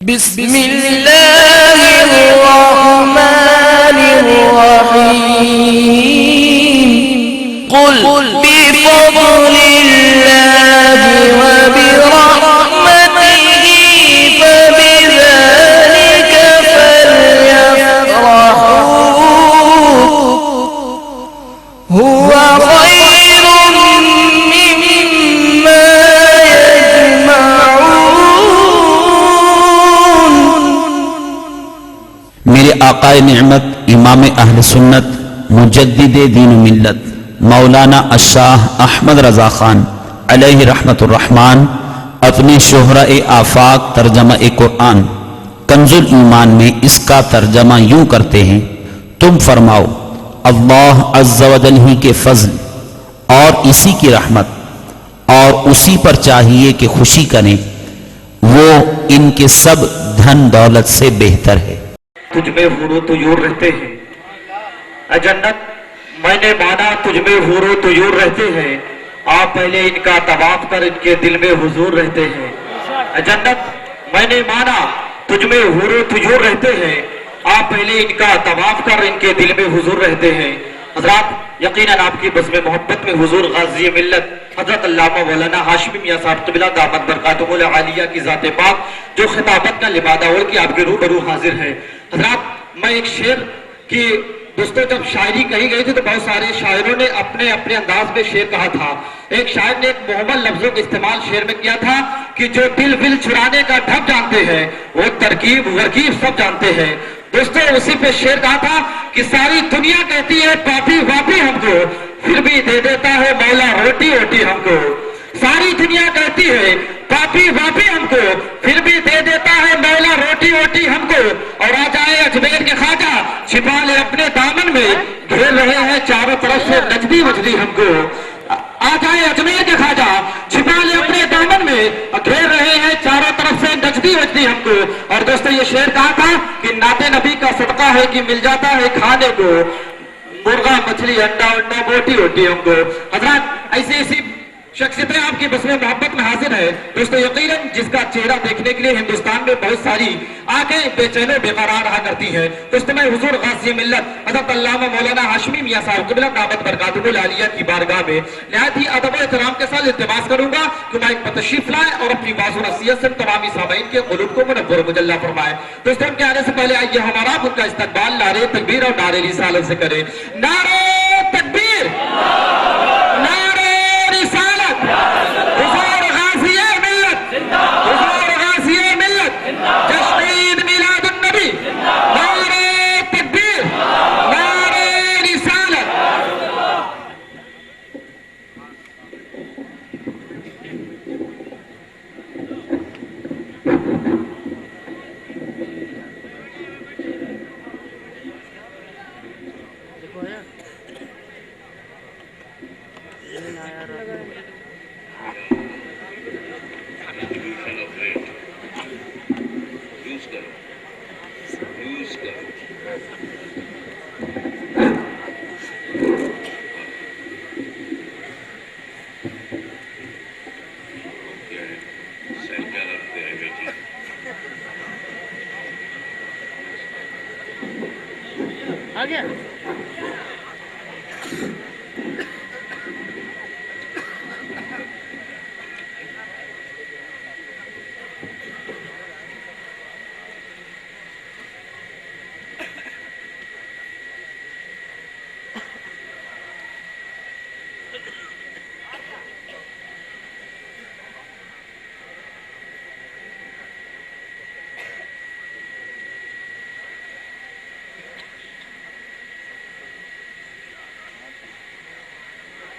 بسم اللہ الرحمن الرحیم قل بفضل اللہ وبرحمتہ فبذلک فلیفرحوا هو خیر مما میرے آقا نعمت امام اہل سنت مجدد دین و ملت مولانا الشاہ احمد رضا خان علیہ رحمت الرحمن اپنے شہرہ آفاق ترجمہ قرآن کنز الایمان میں اس کا ترجمہ یوں کرتے ہیں: تم فرماؤ اللہ عز و جل ہی کے فضل اور اسی کی رحمت اور اسی پر چاہیے کہ خوشی کریں، وہ ان کے سب دھن دولت سے بہتر ہے۔ تجھ میں حور و طیور رہتے ہیں، اے جنت میں نے مانا تجھ میں حور و طیور رہتے ہیں، آپ پہلے ان کا طواف کر ان کے دل میں حضور رہتے ہیں۔ اے جنت میں نے مانا تجھ میں حور و طیور رہتے ہیں، آپ پہلے ان کا طواف کر ان کے دل میں حضور رہتے ہیں۔ حضرات یقیناً آپ کی بزم محبت میں حضور غازی ملت حضرت علامہ مولانا ہاشمی میاں صاحب قبلہ دامت برکاتہ العالیہ کی ذات پاک جو خطابت کا لبادہ اوڑھ کے آپ کے روبرو حاضر ہے۔ حضرات میں ایک شعر کی دوستوں جب شاعری کہی گئی تھی تو بہت سارے شاعروں نے اپنے اپنے انداز میں شعر کہا تھا۔ ایک شاعر نے ایک محمل لفظوں کا استعمال شعر میں کیا تھا کہ جو دل ول چرانے کا ڈھب جانتے ہیں وہ ترکیب ورکیب سب جانتے ہیں۔ دوستوں اسی پہ شعر کہا تھا کہ ساری دنیا کہتی ہے پاپی واپی ہم کو، پھر بھی دے دیتا ہے مولا روٹی روٹی ہم کو۔ ساری دنیا کہتی ہے پاپی واپی ہم کو، پھر بھی دے دیتا ہے مولا روٹی روٹی ہم کو۔ اور آ جائے اجمیر کے خواجہ چھپا لے اپنے دامن میں، گھیر رہے ہیں چاروں طرف سے نجدی وجدی ہم کو۔ آ جائے اجمیر کے خواجہ چھپا لے اپنے دامن میں، گھیر رہے ہیں چاروں طرف سے نجدی وجدی ہم کو۔ اور دوستو یہ شعر کہا تھا کہ نعت نبی کا صدقہ ہے کہ مل جاتا ہے کھانے کو، مرغا مچھلی انڈا انڈا بوٹی روٹی ہم کو۔ حضرات ایسی ایسی شخصیتیں آپ کی بزم محبت میں حاضر ہے دوستو، یقیناً جس کا چہرہ دیکھنے کے لیے ہندوستان میں بہت ساری آنکھیں بے چین و بے قرار رہا کرتی ہیں۔ دوستو میں حضور غازی ملت حضرت علامہ مولانا ہاشمی میاں صاحب قبلہ دامت برکاتہ العالیہ کی بارگاہ میں نہایت ہی ادب و احترام کے ساتھ التماس کروں گا کہ مائک پر تشریف لائیں اور اپنی باز و نصیحت سے تمامی سامعین کے قلوب کو منور و مجلہ فرمائیں۔ دوستو ان کے آنے سے پہلے آئیے ہمارا ان کا استقبال نعرے تکبیر اور نعرے رسالت سے کریں۔ نعرے تکبیر، نعرے رسالت، حضور غازی ملت، حضور غازی ملت، جشن عید میلاد النبی، نعرے تکبیر، نعرے رسالت۔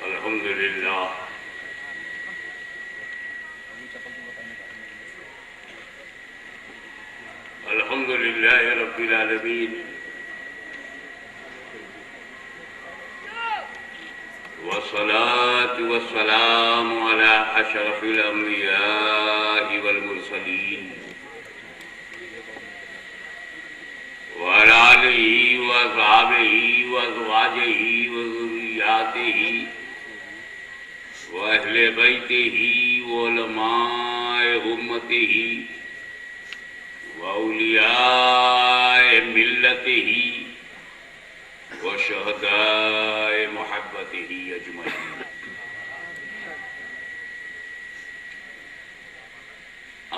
الحمدللہ الحمدللہ رب العالمین، والصلاة والسلام على اشرف الانبیاء والمرسلین وعلى آلہ واصحابہ وازواجہ وذریاتہ واہل بیتہ وعلماء امتہ وصفیته وشهداء محبته اجمعین.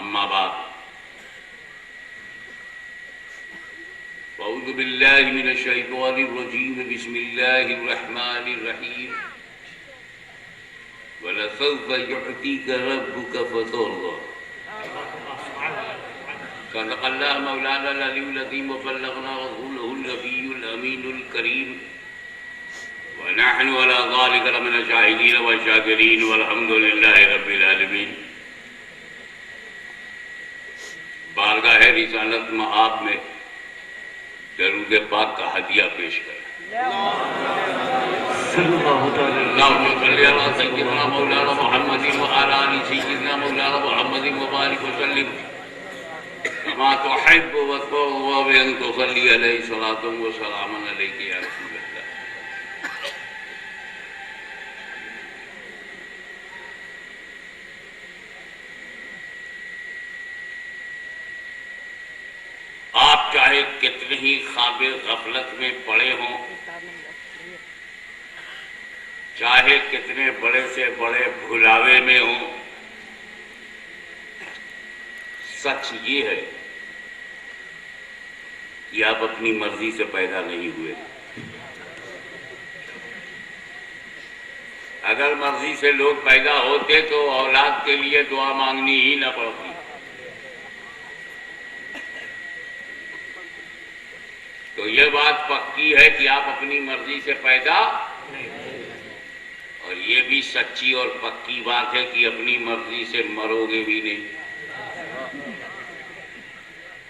اما بعد اعوذ باللہ من الشیطان الرجیم بسم اللہ الرحمن الرحیم وَلَسَوْفَ يُعْطِيكَ رَبُّكَ فَتَرْضَىٰ. صدق اللہ مولانا العلی العظیم وبلغنا رسولہ النبی الامین الکریم ونحن على ذلك لمن الشاهدين والشاكرين والحمد للہ رب العالمین. بارگاہ رسالت مآب میں درود پاک کا ہدیہ پیش کریں. اللہم صلی علی سیدنا مولانا محمد وعلی آل سیدنا مولانا محمد وبارک وسلم کما تحب وترضى بأن تصلی علیہ صلاۃ وسلام علیک یا رسول اللہ. آپ چاہے کتنے ہی خواب غفلت میں پڑے ہوں، چاہے کتنے بڑے سے بڑے بھلاوے میں ہوں، سچ یہ ہے کہ آپ اپنی مرضی سے پیدا نہیں ہوئے. اگر مرضی سے لوگ پیدا ہوتے تو اولاد کے لیے دعا مانگنی ہی نہ پڑتی. تو یہ بات پکی ہے کہ آپ اپنی مرضی سے پیدا، اور یہ بھی سچی اور پکی بات ہے کہ اپنی مرضی سے مرو گے بھی نہیں.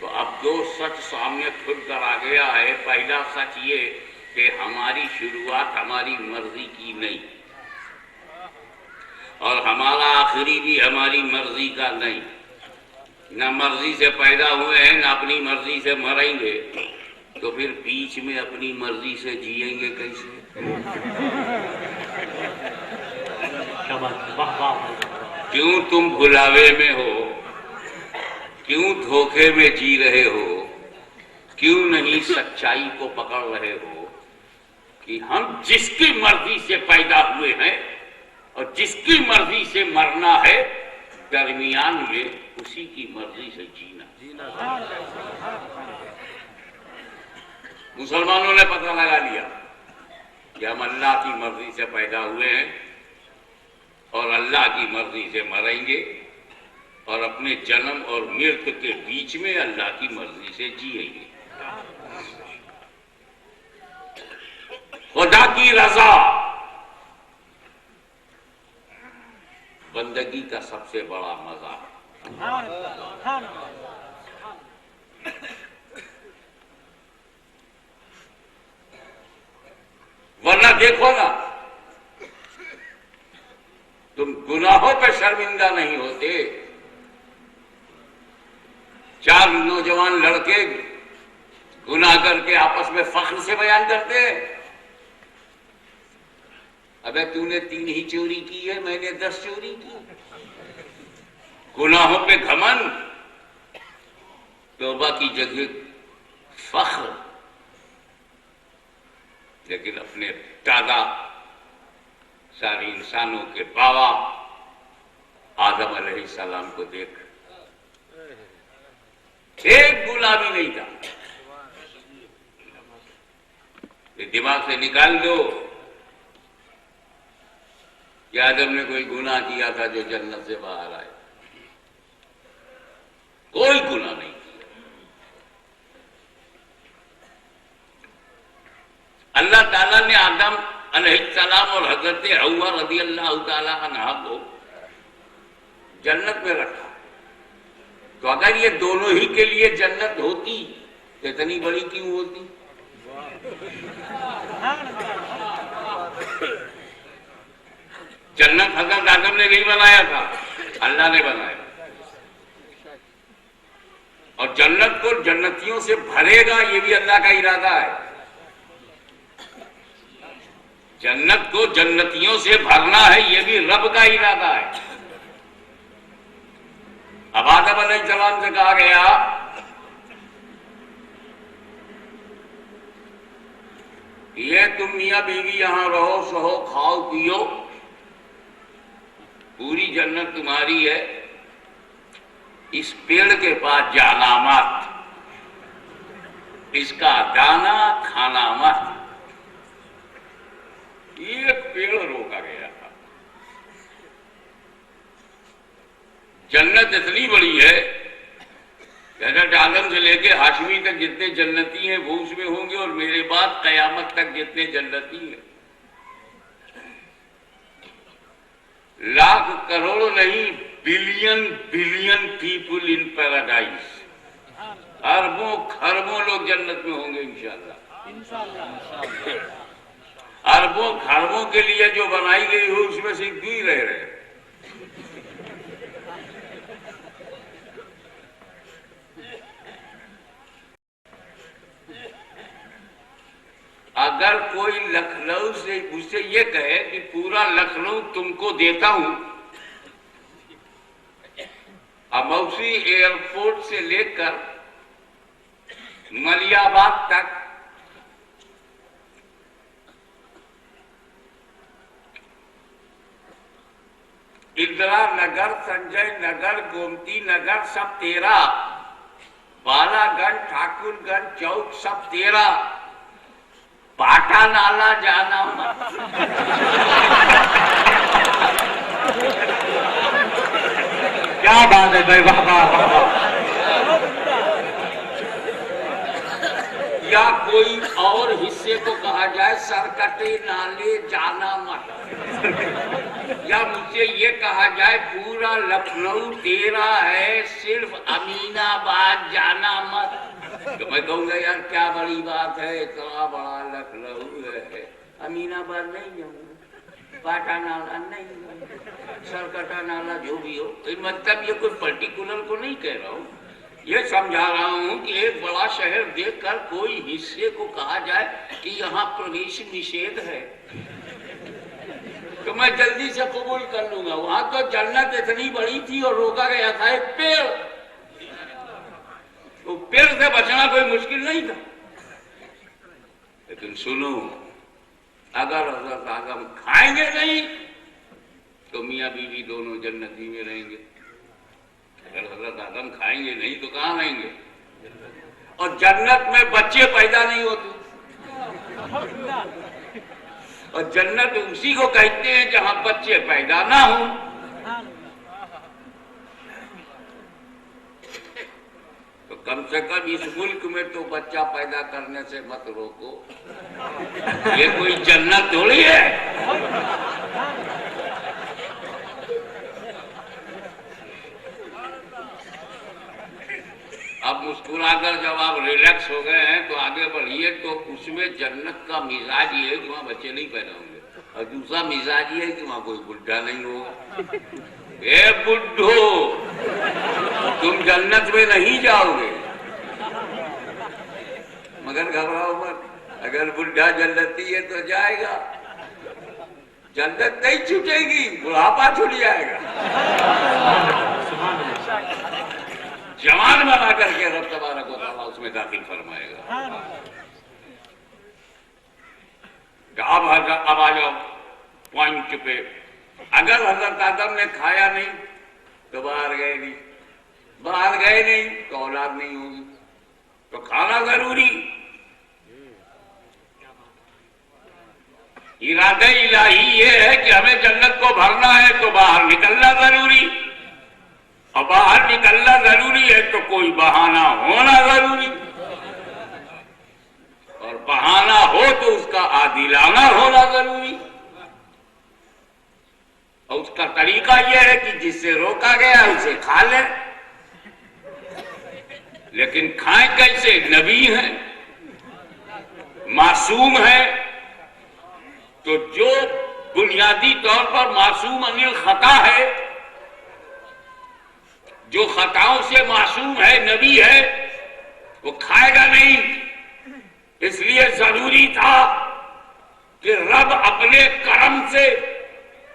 تو اب جو سچ سامنے کھل کر آ گیا ہے، پہلا سچ یہ کہ ہماری شروعات ہماری مرضی کی نہیں، اور ہمارا آخری بھی ہماری مرضی کا نہیں. نہ مرضی سے پیدا ہوئے ہیں، نہ اپنی مرضی سے مریں گے، تو پھر بیچ میں اپنی مرضی سے جئیں گے کیسے؟ کیوں تم بھلاوے میں ہو؟ کیوں دھوکے میں جی رہے ہو؟ کیوں نہیں سچائی کو پکڑ رہے ہو کہ ہم جس کی مرضی سے پیدا ہوئے ہیں اور جس کی مرضی سے مرنا ہے، درمیان میں اسی کی مرضی سے جینا. مسلمانوں نے پتہ لگا لیا کہ ہم اللہ کی مرضی سے پیدا ہوئے ہیں اور اللہ کی مرضی سے مریں گے، اور اپنے جنم اور مرت کے بیچ میں اللہ کی مرضی سے جئیں گے. خدا کی رضا بندگی کا سب سے بڑا مزہ ہے. ورنہ دیکھو نا، تم گناہوں پہ شرمندہ نہیں ہوتے. 4 نوجوان لڑکے گناہ کر کے آپس میں فخر سے بیان کرتے ہیں، ابے تو نے 3 ہی چوری کی ہے، میں نے 10 چوری کی. گناہوں پہ گھمنڈ، توبہ کی جگہ فخر. لیکن اپنے دادا سارے انسانوں کے باوا آدم علیہ السلام کو دیکھ، ایک گناہ بھی نہیں تھا. یہ دماغ سے نکال دو کہ آدم نے کوئی گناہ کیا تھا جو جنت سے باہر آئے. کوئی گناہ نہیں کیا. اللہ تعالیٰ نے آدم علیہ السلام اور حضرت حوا رضی اللہ تعالیٰ عنہا کو جنت میں رکھا. تو اگر یہ دونوں ہی کے لیے جنت ہوتی تو اتنی بڑی کیوں ہوتی؟ جنت حضرت آدم نے نہیں بنایا تھا، اللہ نے بنایا. اور جنت کو جنتیوں سے بھرے گا، یہ بھی اللہ کا ارادہ ہے. جنت کو جنتیوں سے بھرنا ہے، یہ بھی رب کا ارادہ ہے. اب آدم علیہ السلام سے کہا گیا یہ تم میاں بیوی یہاں رہو سہو کھاؤ پیو، پوری جنت تمہاری ہے، اس پیڑ کے پاس جانا مت، اس کا دانا کھانا مت۔ ایک پیڑ روکا گیا تھا۔ جنت اتنی بڑی ہے کہ حضرت آدم سے لے کے ہاشمی تک جتنے جنتی ہیں وہ اس میں ہوں گے، اور میرے بعد قیامت تک جتنے جنتی ہیں، لاکھ کروڑ نہیں، billion billion people in paradise, اربوں خربوں لوگ جنت میں ہوں گے انشاءاللہ۔ اربوں خربوں کے لیے جو بنائی گئی ہو اس میں سے 2 ہی رہ رہے۔ اگر کوئی لکھنؤ سے مجھ سے یہ کہے کہ پورا لکھنؤ تم کو دیتا ہوں، اموسی ایئرپورٹ سے لے کر ملیح آباد تک اندرا نگر، سنجے نگر، گومتی نگر سب تیرا، بالا گنج، ٹھاکر گنج چوک سب تیرا، پاٹا نالا جانا مت۔ کیا بات ہے بھائی، واہ واہ واہ واہ۔ یا کوئی اور حصے کو کہا جائے سرکٹے نالے جانا مت، یا مجھ سے یہ کہا جائے پورا لکھنؤ تیرا ہے، صرف امین آباد جانا مت، تو میں کہوں گا یار کیا بڑی بات ہے، اتنا بڑا لکھنؤ ہے، امین آباد نہیں جاؤں، پاٹا نالا نہیں جاؤں، سرکٹا نالا جو بھی ہو، مطلب یہ کوئی پرٹیکولر کو نہیں کہہ رہا ہوں، یہ سمجھا رہا ہوں کہ ایک بڑا شہر دیکھ کر کوئی حصے کو کہا جائے کہ یہاں پرویش نشید ہے تو میں جلدی سے قبول کر لوں گا۔ وہاں تو جنت اتنی بڑی تھی اور روکا گیا تھا ایک پیڑ، تو پیڑ سے بچنا کوئی مشکل نہیں تھا۔ لیکن سنو، اگر حضرت آدم کھائیں گے نہیں تو میاں بیوی دونوں جنتی میں رہیں گے، اگر حضرت آدم کھائیں گے نہیں تو کہاں رہیں گے؟ اور جنت میں بچے پیدا نہیں ہوتے، اور جنت اسی کو کہتے ہیں جہاں بچے پیدا نہ ہوں۔ تو کم سے کم اس ملک میں تو بچہ پیدا کرنے سے مت روکو، یہ کوئی جنت تھوڑی ہے۔ اب مسکرا کر جب آپ ریلیکس ہو گئے ہیں تو آگے بڑھیے، تو اس میں جنت کا مزاج یہ ہے کہ وہاں بچے نہیں پیدا ہوں گے، اور دوسرا مزاج یہ ہے کہ وہاں کوئی بڈھا نہیں ہوگا۔ اے بڈھو، تم جنت میں نہیں جاؤ گے، مگر گھبراؤ مت، اگر بڈھا جنتی ہے تو جائے گا، جنت نہیں چھوٹے گی، بڑھاپا چھوٹ جائے گا، جوان بنا کر کے رب تبارک و تعالیٰ اس میں داخل فرمائے گا۔ اب آ جاؤ پوائنٹ پہ، اگر حضرت آدم نے کھایا نہیں تو باہر گئے نہیں، باہر گئے نہیں تو اولاد نہیں ہوگی، تو کھانا ضروری، ارادہ الہی یہ ہے کہ ہمیں جنت کو بھرنا ہے تو باہر نکلنا ضروری، اور باہر نکلنا ضروری ہے تو کوئی بہانہ ہونا ضروری، اور بہانہ ہو تو اس کا عادلانہ ہونا ضروری، اور اس کا طریقہ یہ ہے کہ جس سے روکا گیا اسے کھا لے۔ لیکن کھائیں کیسے؟ نبی ہیں، معصوم ہیں، تو جو بنیادی طور پر معصوم عن الخطا ہے، جو خطاؤں سے معصوم ہے، نبی ہے، وہ کھائے گا نہیں۔ اس لیے ضروری تھا کہ رب اپنے کرم سے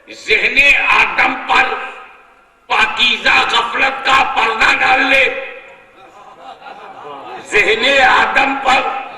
ذہن آدم پر پاکیزہ غفلت کا پردہ ڈال لے، ذہن آدم پر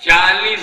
40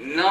9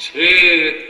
6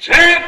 6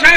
6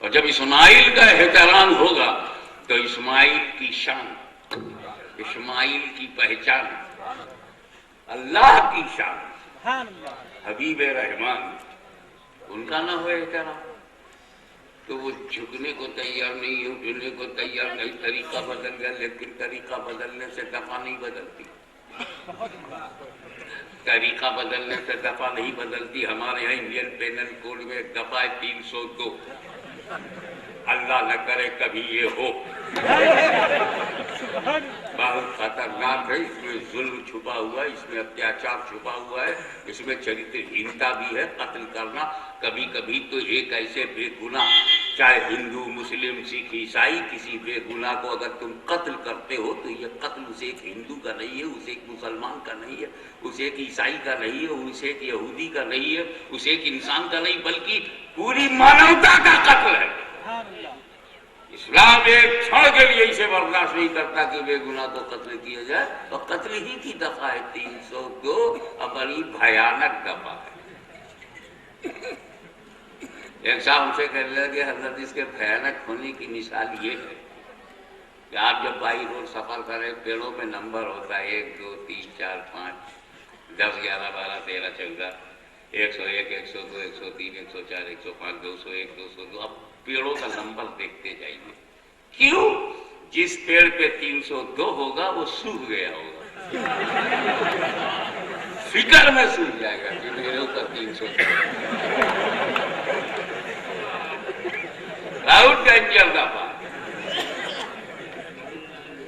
اور جب اسماعیل کا احترام ہوگا تو اسماعیل کی شان، اسماعیل کی پہچان، اللہ کی شان، حبیب رحمان، ان کا نہ ہو احترام تو وہ جھکنے کو تیار نہیں، اٹھنے کو تیار نہیں. طریقہ بدل گیا لیکن طریقہ بدلنے سے دفعہ نہیں بدلتی، طریقہ بدلنے سے دفعہ نہیں بدلتی. ہمارے یہاں انڈین پینل کوڈ میں ایک دفعہ ہے 302. اللہ نہ کرے کبھی یہ ہو. بہت خطرناک ہے، اس میں ظلم چھپا ہوا ہے، اس میں اتیاچار چھپا ہوا ہے، اس میں چریترہینتا بھی ہے. قتل کرنا کبھی کبھی تو ایک ایسے بے گناہ، چاہے ہندو مسلم سکھ عیسائی، کسی بے گناہ کو اگر تم قتل کرتے ہو تو یہ قتل اسے ایک ہندو کا نہیں ہے، اسے ایک مسلمان کا نہیں ہے، اسے ایک عیسائی کا نہیں ہے، اسے ایک یہودی کا نہیں ہے، اسے ایک انسان کا نہیں بلکہ پوری مانوتا کا قتل ہے. اسلام ایک چھڑ کے لیے اسے برداشت نہیں کرتا کہ بے گناہ کو قتل کیا جائے. اور قتل ہی کی دفعہ ہے 302 اور بڑی بھیانک دفعہ ہے. ایک صاحب ہم سے کہنے لگے حضرت اس کے بھیانک ہونے کی مثال یہ ہے کہ آپ جب بائی روڈ سفر کریں پیڑوں میں نمبر ہوتا ہے 1 2 3 4 5 10 11 12 13 14 101 102 103 104 105 201 202. اب پیڑوں کا نمبر دیکھتے جائیے. کیوں؟ جس پیڑ پہ 302 ہوگا وہ سوکھ گیا ہوگا، فکر میں سوکھ جائے گا کہ میرے اوپر 302. بہت ڈینجر دفعہ.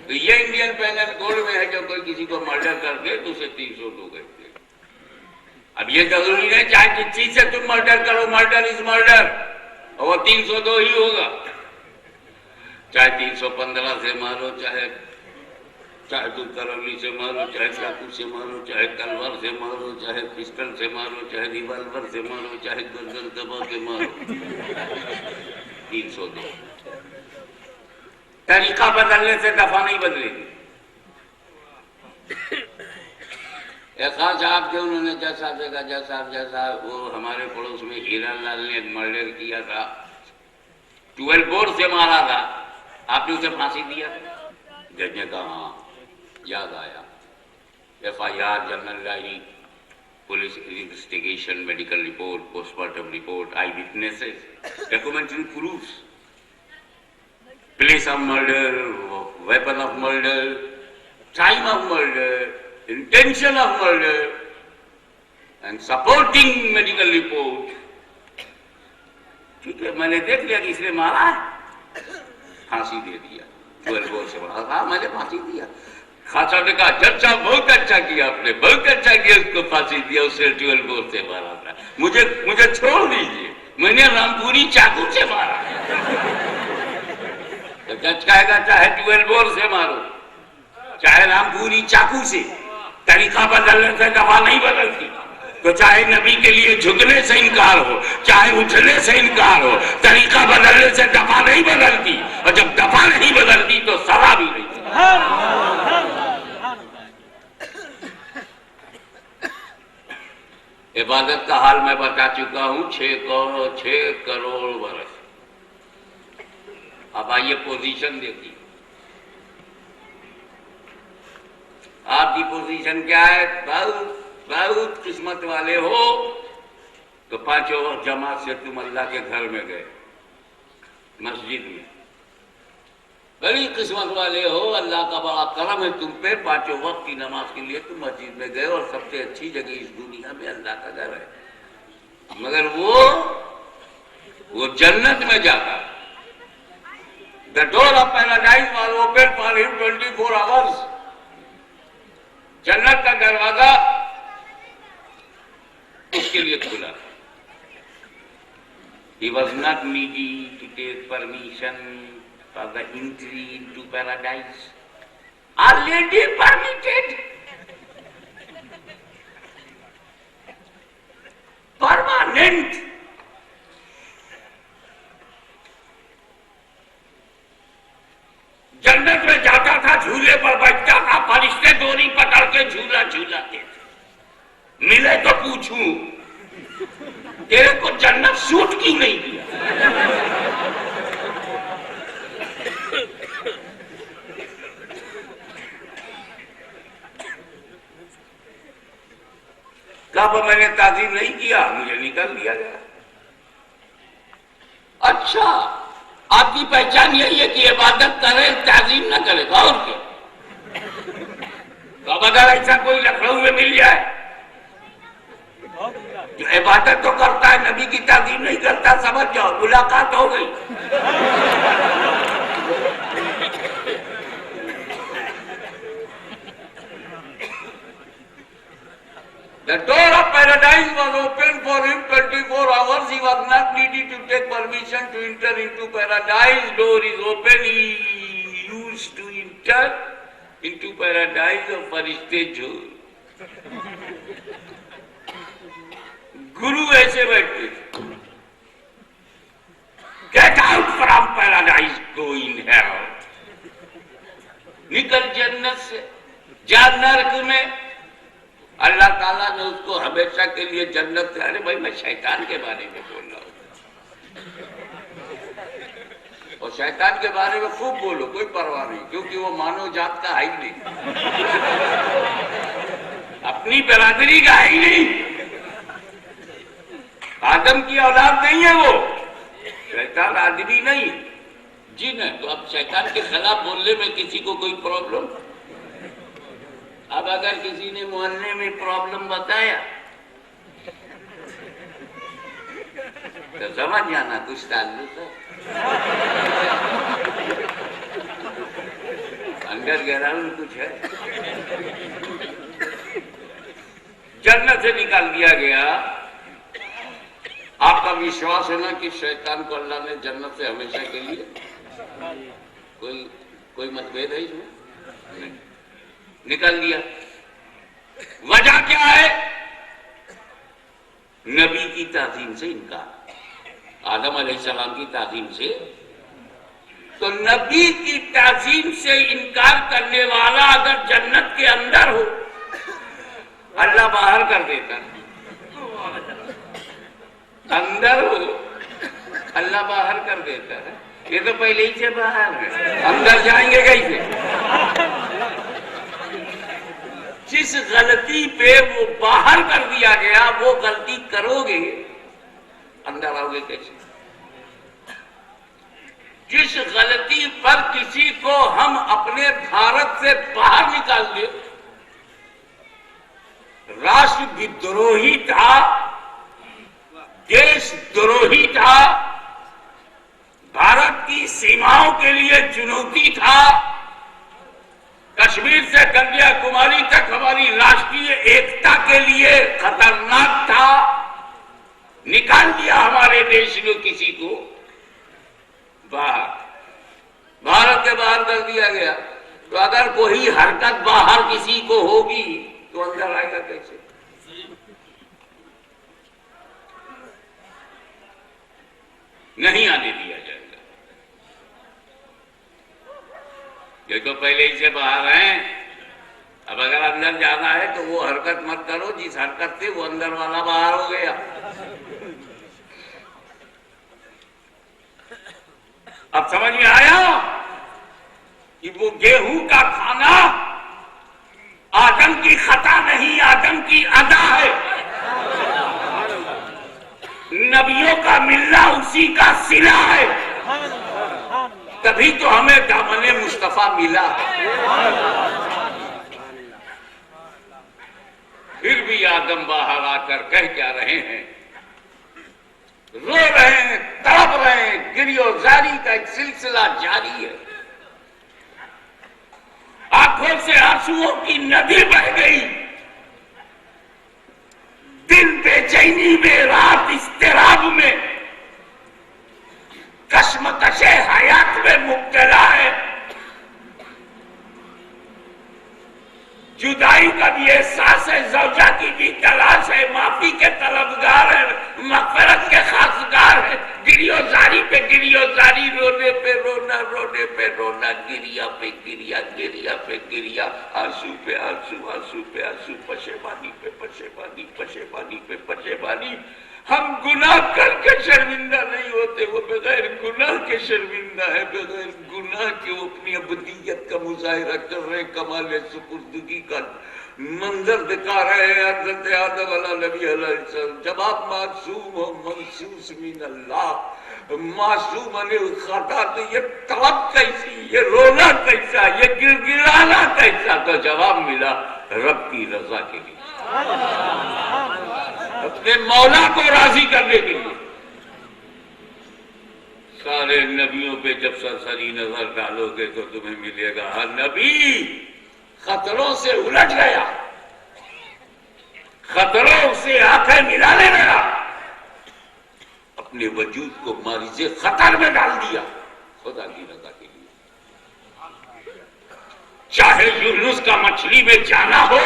تو یہ انڈین پینل کوڈ میں ہے جب کوئی کسی کو مرڈر کر دے تو اسے 302 کہتے ہیں. اب یہ ضروری ہے چاہے جس چیز سے تم مرڈر کرو، مرڈر از مرڈر، اور وہ 302 ہی ہوگا. چاہے 315 سے مارو، چاہے ترولی سے مارو، چاہے چاقو سے مارو، چاہے تلوار سے مارو، چاہے پسٹل سے مارو، چاہے ریوالور سے مارو، چاہے گردن دبا کے مارو، 302. طریقہ بدلنے سے دفعہ نہیں بدلے گی. ایک خاص صاحب تھے، انہوں نے جج صاحب سے کہا جیسا وہ ہمارے پڑوس میں ہیرا لال نے مرڈر کیا تھا، 12 بور سے مارا تھا، آپ نے اسے پھانسی دیا. جج نے کہا ہاں یاد آیا. FIR، general diary, police investigation, medical report, post mortem report, I witnesses, documentary proofs, place of murder, weapon of murder, time of murder, intention of murder and supporting medical report. ٹھیک ہے، میں نے دیکھ لیا کہ اس نے مارا ہے، پھانسی دے دیا. 12 بور سے مارا تھا، میں نے پھانسی دیا. خاص صاحب نے کہا جج صاحب بہت اچھا کیا آپ نے، بہت اچھا کیا اس کو پھانسی دیا، اس سے 12 بور سے مارا تھا. مجھے چھوڑ دیجیے، میں نے رامپوری چاقو سے مارا. تو جج کہے گا چاہے 12 بور سے مارو، چاہے رامپوری چاقو سے، طریقہ بدلنے سے دفعہ نہیں بدلتی. تو چاہے نبی کے لیے جھکنے سے انکار ہو، چاہے اٹھنے سے انکار ہو، طریقہ بدلنے سے دفعہ نہیں بدلتی. اور جب دفعہ نہیں بدلتی تو سزا بھی نہیں. عبادت کا حال میں بتا چکا ہوں، 6 کروڑ برس. اب آئیے پوزیشن دیکھیے. آپ کی پوزیشن کیا ہے؟ بہت قسمت والے ہو تو 5 وقت جماعت سے تم اللہ کے گھر میں گئے، مسجد میں. بڑی قسمت والے ہو، اللہ کا بڑا کرم ہے تم پہ، 5 وقت کی نماز کے لیے تم مسجد میں گئے، اور سب سے اچھی جگہ اس دنیا میں اللہ کا گھر ہے. مگر وہ جنت میں جاتا. The door of paradise was open for him 24 hours. جنت کا دروازہ اس کے لیے کھلا. He was not needy to take permission for the entry into paradise. Already permitted. Permanent. جنت میں جاتا تھا، جھولے پر بیٹھتا تھا، فرشتے ڈوری پکڑ کے جھولا جھولاتے تھے. ملے تو پوچھوں تیرے کو جنت سوٹ کیوں نہیں کیا؟ تعظیم نہیں کیا، مجھے نکال دیا گیا۔ اچھا، آپ کی پہچان یہی ہے کہ عبادت کرے تعظیم نہ کرے، اور کیا؟ تو اب اگر ایسا کوئی لکھنؤ میں مل جائے جو عبادت تو کرتا ہے نبی کی تعظیم نہیں کرتا، سمجھ جاؤ ملاقات ہو گئی۔ The door of paradise was open for him 24 hours. He was not needed to take permission to enter into paradise. Door is open. He used to enter into paradise of فرشتے جھول۔ گرو ایسے بیٹھتے تھے، Get out from paradise, go in hell. نکل جنت سے، جا نرک میں۔ اللہ تعالیٰ نے اس کو ہمیشہ کے لیے جنت سے، ارے بھائی میں شیطان کے بارے میں بول رہا ہوں، اور شیطان کے بارے میں خوب بولو، کوئی پرواہ نہیں، کیونکہ وہ مانو جات کا ہے ہی نہیں، اپنی برادری کا ہے ہی نہیں، آدم کی اولاد نہیں ہے وہ، شیطان آدمی نہیں جن ہے۔ تو اب شیطان کے خلاف بولنے میں کسی کو کوئی پرابلم؟ اب اگر کسی نے محلے میں پرابلم بتایا تو سمجھ جانا کچھ تعلق ہے، انڈر گراؤنڈ کچھ ہے۔ جنت سے نکال دیا گیا۔ آپ کا وشواس ہے نا کہ شیطان کو اللہ نے جنت سے ہمیشہ کے لیے، کوئی متبھید ہے اس میں؟ نہیں، نکال دیا۔ وجہ کیا ہے؟ نبی کی تعظیم سے انکار، آدم علیہ السلام کی تعظیم سے۔ تو نبی کی تعظیم سے انکار کرنے والا اگر جنت کے اندر ہو، اللہ باہر کر دیتا ہے، اندر ہو اللہ باہر کر دیتا ہے۔ یہ تو پہلے ہی سے باہر ہے، اندر جائیں گے کیسے؟ جس غلطی پہ وہ باہر کر دیا گیا وہ غلطی کرو گے، اندر آؤ گے کیسے؟ جس غلطی پر کسی کو ہم اپنے بھارت سے باہر نکال دیں، راشٹر دروہی تھا، دیش دروہی تھا، بھارت کی سیماؤں کے لیے چنوتی تھا، کشمیر سے کنیا کماری تک ہماری راشٹریہ ایکتا کے لیے خطرناک تھا، نکال دیا ہمارے دیش نے کسی کو باہر، بھارت کے باہر کر دیا گیا۔ تو اگر کوئی حرکت باہر کسی کو ہوگی تو اندر آئے گا کیسے؟ نہیں آنے دیا جائے گا، یہ تو پہلے ہی سے باہر ہیں۔ اب اگر اندر جانا ہے تو وہ حرکت مت کرو جس حرکت سے وہ اندر والا باہر ہو گیا۔ اب سمجھ میں آیا کہ وہ گیہوں کا کھانا آدم کی خطا نہیں، آدم کی ادا ہے، نبیوں کا ملنا اسی کا صلہ ہے، تبھی تو ہمیں دامن مصطفیٰ ملا ہے۔ پھر بھی آدم باہر آ کر کہہ کیا رہے ہیں؟ رو رہے ہیں، تڑپ رہے ہیں، گریو زاری کا ایک سلسلہ جاری ہے، آنکھوں سے آنسوؤں کی ندی بہہ گئی، دل بے چینی میں، رات اضطراب میں، کشمکش حیات میں مبتلا ہے، جدائی کا بھی احساس ہے، زوجہ کی بھی تلاش ہے، معافی کے طلبگار ہے، مغفرت کے خواستگار ہے، گریو زاری پہ گریو زاری، رونے پہ رونا، رونے پہ رونا، گریا پہ گریا، گریا پہ گریا، آنسو پہ آنسو، آنسو پہ آنسو، پشیمانی پہ پشیمانی، پشیمانی پہ پشیمانی۔ ہم گناہ کر کے شرمندہ نہیں ہوتے، وہ بغیر گناہ کے شرمندہ ہے، بغیر گناہ کے وہ اپنی ابدیت کا مظاہرہ کر رہے، کمال سپردگی کا منظر دکھا رہے ہیں حضرت آدم علیہ نبی علیہ السلام. جب آپ معصوم ہو منصوص من اللہ معصوم خطا تو یہ طلب کیسی, یہ رونا کیسا, یہ گڑگڑانا کیسا؟ تو جواب ملا رب کی رضا کے لیے, اپنے مولا کو راضی کرنے کے لیے. سارے نبیوں پہ جب سرسری نظر ڈالو گے تو تمہیں ملے گا ہر نبی خطروں سے الجھ گیا, خطروں سے آنکھیں ملانے لگا, اپنے وجود کو مریض خطر میں ڈال دیا خدا کی رضا کے لیے. چاہے یونس کا مچھلی میں جانا ہو,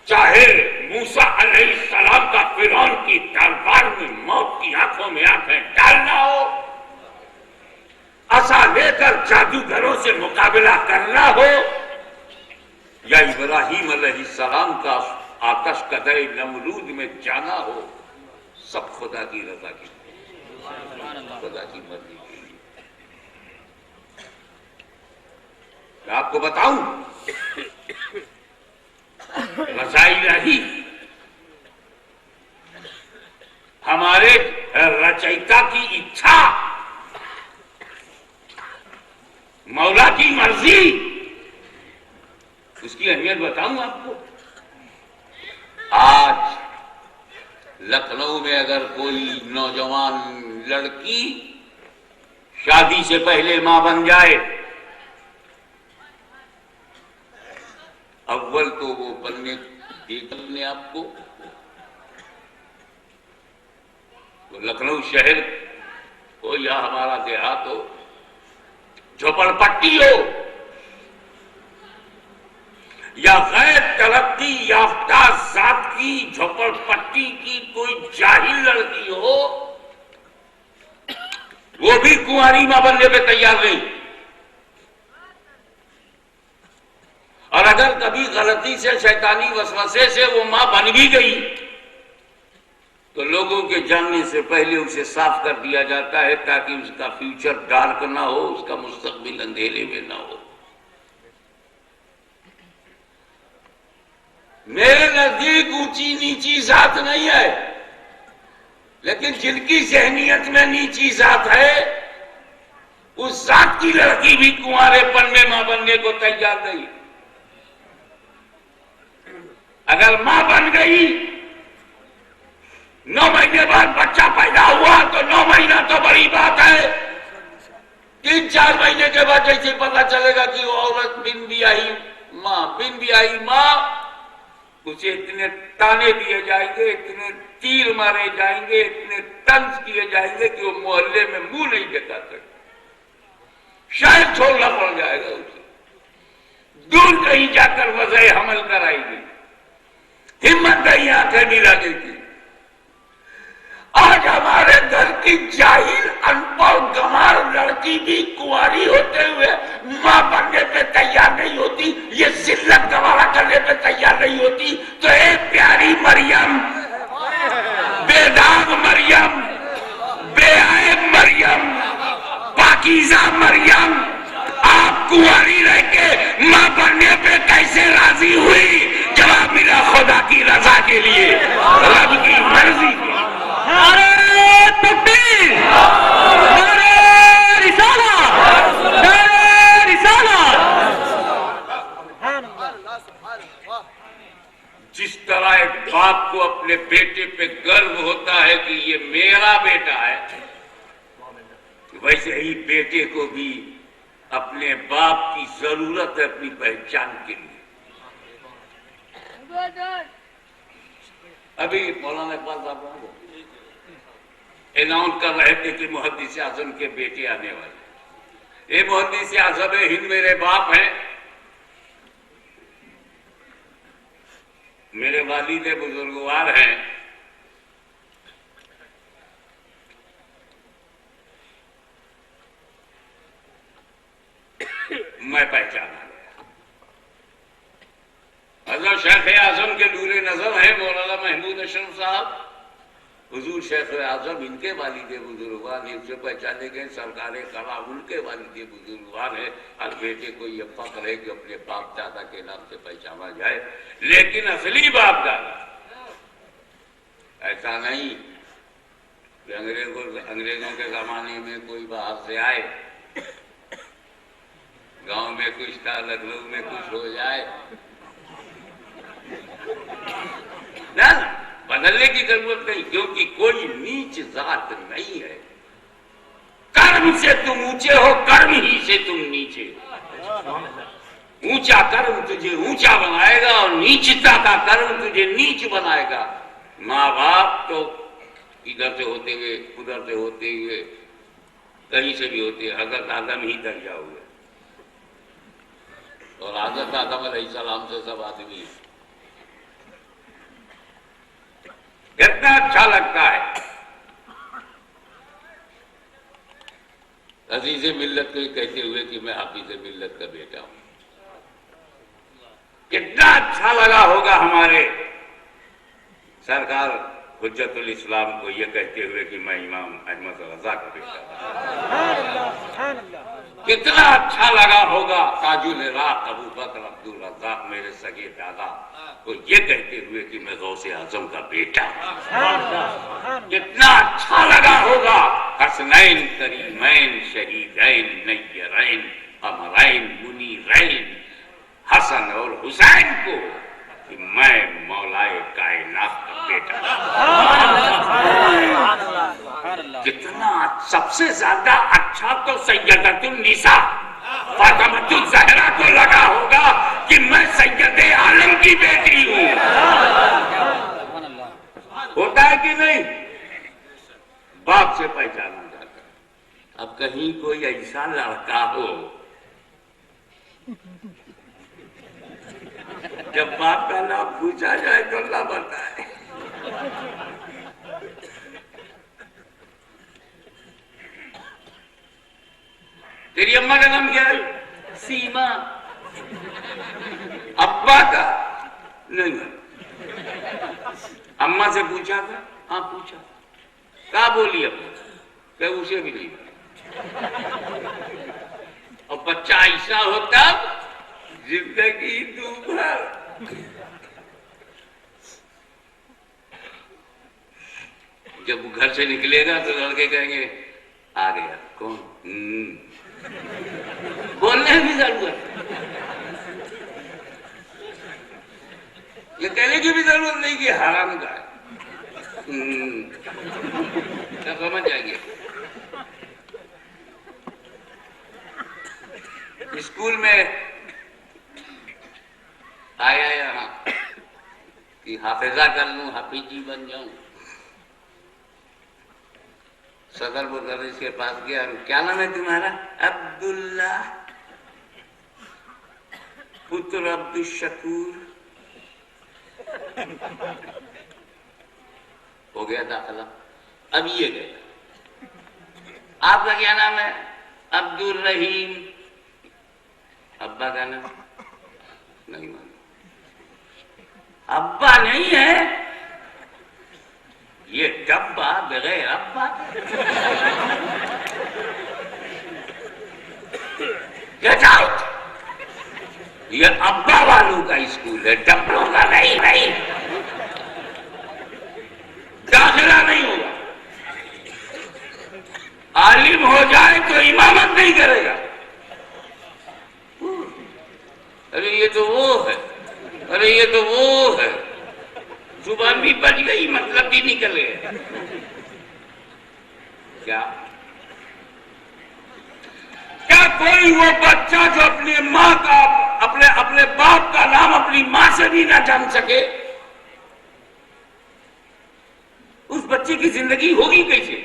چاہے موسیٰ علیہ السلام کا فرعون کی دربار میں موت کی آنکھوں میں آنکھیں ڈالنا ہو, عصا لے کر جادوگروں سے مقابلہ کرنا ہو, یا ابراہیم علیہ السلام کا آتش کدہ نمرود میں جانا ہو, سب خدا کی رضا کے لیے, خدا کی مرضی کے لیے. میں آپ کو بتاؤں رضا الہی ہمارے رچیتا کی اچھا, مولا کی مرضی, اس کی اہمیت بتاؤں آپ کو. آج لکھنؤ میں اگر کوئی نوجوان لڑکی شادی سے پہلے ماں بن جائے, اول تو وہ بننے دیکھ اپنے آپ کو, وہ لکھنؤ شہر ہو یا ہمارا دیہات ہو, جھوپڑ پٹی ہو یا غیر ترقی یافتہ ذات کی جھوپڑ پٹی کی کوئی جاہل لڑکی ہو, وہ بھی کنواری ماں بننے پہ تیار نہیں. اور اگر کبھی غلطی سے شیطانی وسوسے سے وہ ماں بن بھی گئی تو لوگوں کے جاننے سے پہلے اسے صاف کر دیا جاتا ہے تاکہ اس کا فیوچر ڈارک نہ ہو, اس کا مستقبل اندھیرے میں نہ ہو. میرے نزدیک اونچی نیچی ذات نہیں ہے, لیکن جن کی ذہنیت میں نیچی ذات ہے اس ذات کی لڑکی بھی کنوارے پن میں ماں بننے کو تیار نہیں. اگر ماں بن گئی 9 مہینے بعد بچہ پیدا ہوا تو 9 مہینہ تو بڑی بات ہے, 3-4 مہینے کے بعد جیسے پتا چلے گا کہ وہ عورت بن بیاہی ماں, اسے اتنے تانے دیے جائیں گے, اتنے تیر مارے جائیں گے, اتنے طنز کیے جائیں گے کہ وہ محلے میں منہ نہیں دکھا سکتے, شاید چھوڑنا پڑ جائے گا اسے, دور کہیں جا کر وضع حمل کرائے گی, ہمت نہیں آنکھیں ملانے کی. آج ہمارے گھر کی جاہل ان پڑھ گنوار لڑکی بھی کنواری ہوتے ہوئے ماں بننے پہ تیار نہیں ہوتی, یہ ذلت گوارا کرنے پہ تیار نہیں ہوتی. تو اے پیاری مریم, بے داغ مریم, بے عیب مریم, پاکیزہ مریم, آپ کنواری رہ کے ماں بننے پہ کیسے راضی ہوئی؟ جواب ملا خدا کی رضا کے لیے, رب کی مرضی کے. نعرہ تکبیر, نعرہ رسالت, نعرہ رسالت. جس طرح ایک باپ کو اپنے بیٹے پہ گرو ہوتا ہے کہ یہ میرا بیٹا ہے, ویسے ہی بیٹے کو بھی اپنے باپ کی ضرورت ہے اپنی پہچان کے لیے. ابھی مولانا اقبال صاحب اناؤنس کر رہے تھے کہ محدث اعظم کے بیٹے آنے والے. یہ محدث اعظم ہند میرے باپ ہیں, میرے والد بزرگوار ہیں. میں پہچانا گیا. حضرت شیخ اعظم کے نور نظر ہیں مولانا محمود اشرف صاحب, حضور شیخ اعظم ان کے والد بزرگوار ہیں، ان سے پہچانے گئے سرکار کلام ان کے والد بزرگوار ہیں. ہر بیٹے کو یہ فخر ہے کہ اپنے باپ دادا کے نام سے پہچانا جائے، لیکن اصلی باپ دادا ایسا نہیں کہ انگریزوں کے زمانے میں کوئی باہر سے آئے، گاؤں میں کچھ تھا، لکھنؤ میں کچھ ہو جائے. نہ بدلنے کی ضرورت نہیں، کیونکہ کوئی نیچ ذات نہیں ہے. کرم سے تم اونچے ہو، کرم ہی سے تم نیچے ہو. اونچا کرم تجھے اونچا بنائے گا اور نیچتا کا کرم تجھے نیچ بنائے گا. ماں باپ تو ادھر سے ہوتے ہوئے ادھر سے ہوتے ہوئے کہیں سے بھی ہوتے، حضرت آدم ہی تک جاؤ گے، اور حضرت آدم علیہ السلام سے سب آدمی ہیں. کتنا اچھا لگتا ہے عزیز ملت کو کہتے ہوئے کہ میں حافظ ملت کا بیٹا ہوں. کتنا اچھا لگا ہوگا ہمارے سرکار حجت الاسلام کو یہ کہتے ہوئے کہ میں امام احمد رضا کا بیٹا ہوں. کتنا اچھا لگا ہوگا تاج العراق ابو بکر عبد الرزاق میرے سگے دادا کو یہ کہتے ہوئے کہ میں غوث اعظم کا بیٹا ہوں. کتنا اچھا لگا ہوگا حسنین کریمین شہیدین نیرین قمرین منیرین حسن اور حسین کو کہ میں مولائے کائنات کا بیٹا ہوں. کتنا سب سے زیادہ اچھا تو سیدۃ النساء فاطمۃ الزہرا کو لگا ہوگا کہ میں سید عالم کی بیٹی ہوں. ہوتا ہے کہ نہیں؟ باپ سے پہچانا جاتا ہے. اب کہیں کوئی ایسا لڑکا ہو جب باپ کا نام پوچھا جائے تو اللہ بتائے. تیری اماں کا نام کیا ہے؟ سیما. ابا کا نہیں. اماں سے پوچھا تھا؟ ہاں پوچھا. کہا بولی ابا؟ کہ اسے بھی نہیں. اور بچہ ایسا ہوتا زندگی دوبھر. جب وہ گھر سے نکلے گا تو لڑکے کہیں گے آ گیا. کون؟ بولنے کی ضرورت، یہ کہنے کی بھی ضرورت نہیں کہ حرام کا ہے. سمجھ جائیں گے. اسکول میں آیا یہاں کہ حافظہ کر لوں، حفیظی بن جاؤں. صدر مدرس کے پاس گیا. کیا نام ہے تمہارا؟ عبداللہ پتر عبد الشکور. ہو گیا داخلہ. اب یہ گیا. آپ کا کیا نام ہے؟ عبد الرحیم. ابا کا نام نہیں معلوم. ابا نہیں ہے یہ ڈبا بغیر ابا. Get out. یہ ابا والوں کا اسکول ہے، ڈبوں کا نہیں. داخلہ نہیں ہوگا. عالم ہو جائے تو امامت نہیں کرے گا. ارے یہ تو وہ ہے، ارے یہ تو وہ ہے. زبان بھی بچ گئی، مطلب بھی نکل گیا. کیا کوئی وہ بچہ جو اپنی ماں کا اپنے باپ کا نام اپنی ماں سے بھی نہ جان سکے، اس بچے کی زندگی ہوگی کیسے؟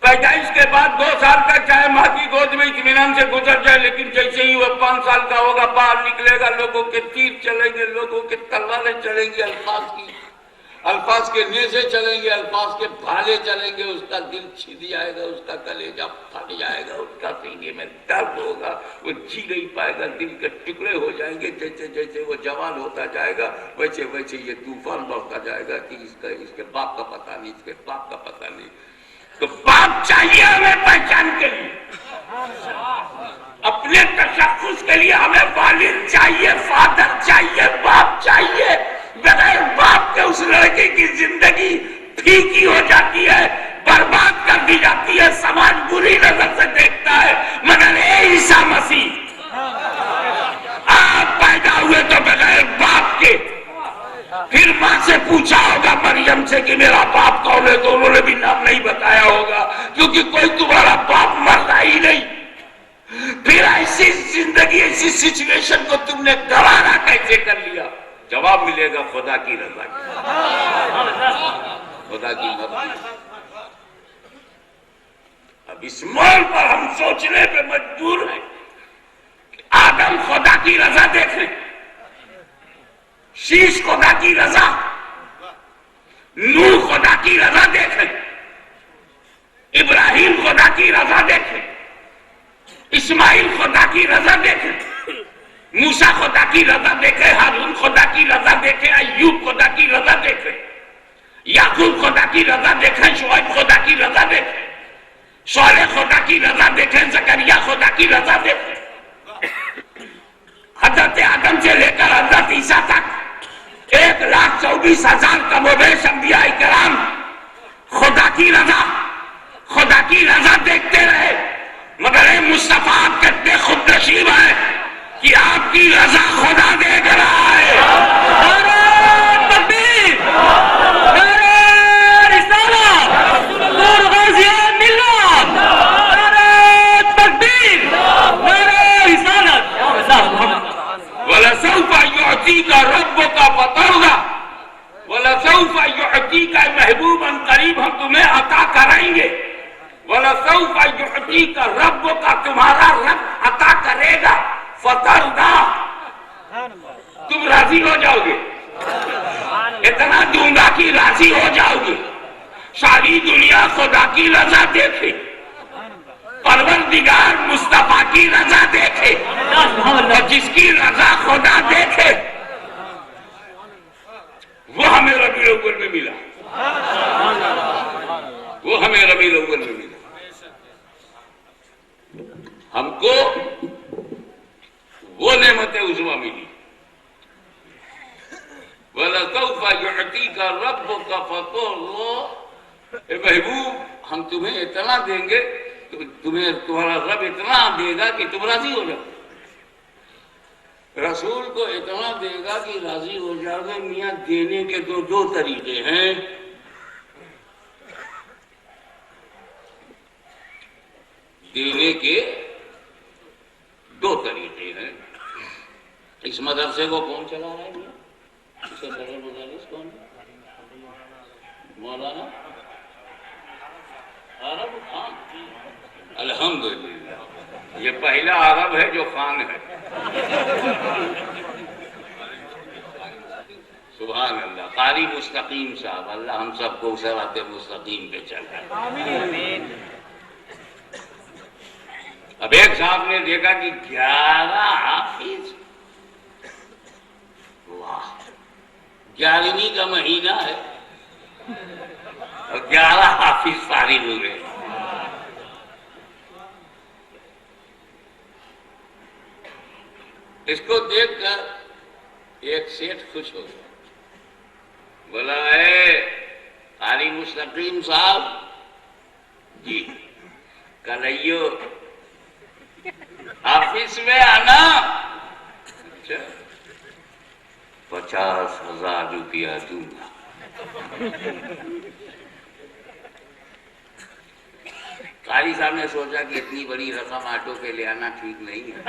پیدائش کے بعد 2 سال تک چاہے ماں کی گود میں اطمینان سے گزر جائے، لیکن جیسے ہی وہ 5 سال کا ہوگا باہر نکلے گا، لوگوں کے تیر چلیں گے، لوگوں کے تلواریں چلیں گی الفاظ کی. الفاظ کے نیزے چلیں گے، الفاظ کے بھالے چلیں گے، اس کا دل چھد جائے گا، اس کا کلیجہ پھٹ جائے گا، اس کا سینے میں درد ہوگا، وہ جی نہیں پائے گا، دل کے ٹکڑے ہو جائیں گے. جیسے جیسے وہ جوان ہوتا جائے گا ویسے ویسے یہ طوفان بڑھتا جائے گا کہ اس کے باپ کا پتہ نہیں، اس کے باپ کا پتہ نہیں. تو باپ چاہیے ہمیں پہچان کے لیے، اپنے تشخص کے لیے ہمیں والد چاہیے، فادر چاہیے، باپ چاہیے. بغیر باپ کے اس لڑکے کی زندگی پھیکی ہو جاتی ہے، برباد کر دی جاتی ہے، سماج بری نظر سے دیکھتا ہے. مگر اے عیسیٰ مسیح، آپ پیدا ہوئے تو بغیر باپ کے. پھر ماں سے پوچھا ہوگا مریم سے کہ میرا باپ کون ہے، تو انہوں نے بھی نام نہیں بتایا ہوگا، کیونکہ کوئی تمہارا باپ مرنا ہی نہیں. پھر ایسی زندگی، ایسی سچویشن کو تم نے گوارا کیسے کر لیا؟ جواب ملے گا خدا کی رضا کی، خدا کی مرضی. اب اس موڑ پر ہم سوچنے پہ مجبور ہیں کہ آدم خدا کی رضا دیکھیں، شیش خدا کی رضا، نوح خدا کی رضا دیکھیں، ابراہیم خدا کی رضا دیکھیں، اسماعیل خدا کی رضا دیکھیں، موسیٰ خدا کی رضا دیکھیں، ہارون خدا کی رضا دیکھیں، ایوب خدا کی رضا دیکھیں، یعقوب خدا کی رضا دیکھیں، شعیب خدا کی رضا دیکھیں، صالح خدا کی رضا دیکھیں، زکریا خدا کی رضا دیکھیں. حضرت آدم سے لے کر حضرت عیسیٰ تک 1,24,000 کم و بیش انبیاء کرام خدا کی رضا دیکھتے رہے. مگر اے مصطفیٰ آپ کتنے خود نصیب ہیں کہ آپ کی رضا خدا دیکھ رہا ہے. نعرہ تکبیر، نعرہ رسالت، نور غازیان ملت، نعرہ تکبیر، نعرہ رسالت. وَلَسَوْفَ يُعْطِيكَ رَبُّكَ فَتَرْضَىٰ، وَلَسَوْفَ يُعْطِيكَ محبوب ان قریب ہم تمہیں عطا کرائیں گے. وَلَسَوْفَ يُعْطِيكَ رَبُّكَ، تمہارا رب عطا کرے گا. فَتَرْضَىٰ، تم راضی ہو جاؤ گے، اتنا دوں گا کہ راضی ہو جاؤ گے. ساری دنیا خدا کی رضا دیکھے، پروردگار مصطفیٰ کی رضا دیکھے، اور جس کی رضا خدا دیکھے وہ ہمیں ربیع الاول میں ملا، وہ ہمیں ربیع الاول میں ملا. ہم کو وہ نعمت عظمیٰ ملی. وَلَسَوْفَ يُعْطِيكَ رَبُّكَ فَتَرْضَىٰ، اے محبوب ہم تمہیں اتنا دیں گے، تمہیں تمہارا رب اتنا دے گا کہ تم راضی ہو جاؤ. رسول کو اتنا دے گا کہ راضی ہو جاؤ گے. میاں دینے کے دو طریقے ہیں. دینے کے دو طریقے ہیں. اس مدرسے کو کون چلا رہا ہے؟ اس سے بڑے مدرس کون ہے؟ مولانا عرب خان. الحمدللہ یہ پہلا عرب ہے جو خان ہے. سبحان اللہ. قاری مستقیم صاحب، اللہ ہم سب کو صراط مستقیم پہ چلائے. اب ایک صاحب نے دیکھا کہ 11 حافظ، واہ 11ویں کا مہینہ ہے اور 11 حافظ فارغ ہوئے. اس کو دیکھ کر ایک سیٹھ خوش ہو گیا، بولا اے قاری مستقیم صاحب جی کلائیو آفس میں آنا. 50,000 روپیہ دوں گا. قاری صاحب نے سوچا کہ اتنی بڑی رقم آٹو پہ لے آنا ٹھیک نہیں ہے،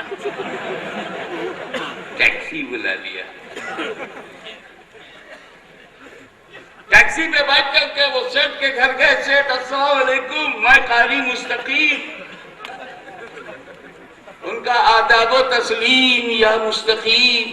ٹیکسی بلا لیا. ٹیکسی پہ بیٹھ کر کے وہ سیٹ کے گھر گئے. سیٹ السلام علیکم، میں قاری مستقیم. ان کا آداب و تسلیم یا مستقیم.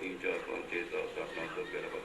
3 4 5 6 7 8 9 10 11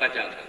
50,000।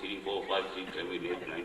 3 4 5 6 7 8 9 10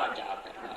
50,000।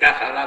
10,000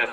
10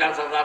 10,000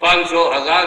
500 1000